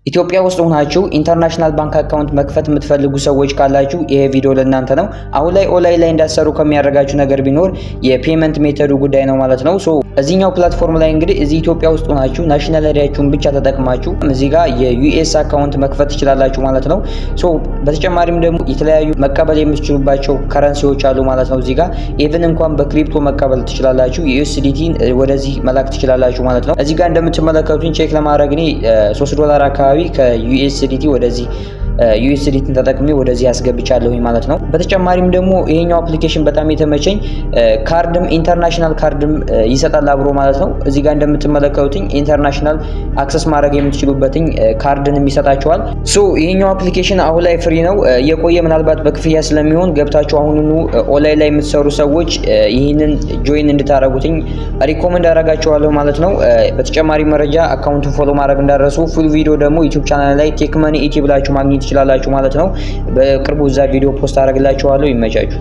ኢትዮጵያ ውስጥ ሆናችሁ ኢንተርናሽናል ባንክ አካውንት መክፈት የምትፈልጉ ሰዎች ካላችሁ ይሄ ቪዲዮ ለእናንተ ነው። አሁን ላይ ኦንላይን ላይ እንዳትሰሩ ከሚያደርጋችሁ ነገር ቢኖር የፔመንት ሜተዱ ጉዳይ ነው ማለት ነው። እዚህኛው ፕላትፎርም ላይ እንግዲህ እዚህ ኢትዮጵያ ውስጥ ሆናችሁ ናሽናል አይዲያችሁን ብቻ ተጠቅማችሁ እዚህ ጋር የዩኤስ አካውንት መክፈት ትችላላችሁ ማለት ነው። በተጨማሪም ደግሞ የተለያዩ መቀበል የምትችሉባቸው ከረንሲዎች አሉ ማለት ነው። እዚህ ጋር ኢቭን እንኳን በክሪፕቶ መቀበል ትችላላችሁ። የዩኤስዲቲን ወደዚህ መላክ ትችላላችሁ ማለት ነው። እዚህ ጋር እንደምትመለከቱኝ ቼክ ለማድረግ እኔ $3 አካባቢ ከዩኤስዲቲ ወደዚህ ዩኤስዲቲን ተጠቅሜ ወደዚህ ያስገብቻለሁኝ ማለት ነው። በተጨማሪም ደግሞ ይሄኛው አፕሊኬሽን በጣም የተመቸኝ ካርድም ኢንተርናሽናል ካርድም ይሰጣል አብሮ ማለት ነው። እዚህ ጋር እንደምትመለከቱኝ ኢንተርናሽናል አክሰስ ማድረግ የምትችሉበትኝ ካርድንም ይሰጣችኋል። ይሄኛው አፕሊኬሽን አሁን ላይ ፍሪ ነው። የቆየ ምናልባት በክፍያ ስለሚሆን ገብታችሁ አሁኑኑ ኦንላይን ላይ የምትሰሩ ሰዎች ይህንን ጆይን እንድታረጉትኝ ሪኮመንድ አደርጋችኋለሁ ማለት ነው። በተጨማሪ መረጃ አካውንቱን ፎሎ ማድረግ እንዳረሱ። ፉል ቪዲዮ ደግሞ ዩቲዩብ ቻናል ላይ ቴክ መኒ ኢቲ ብላችሁ ማግኘት ትችላላችሁ ማለት ነው። በቅርቡ እዛ ቪዲዮ ፖስት አደርግላችኋለሁ። ይመቻችሁ።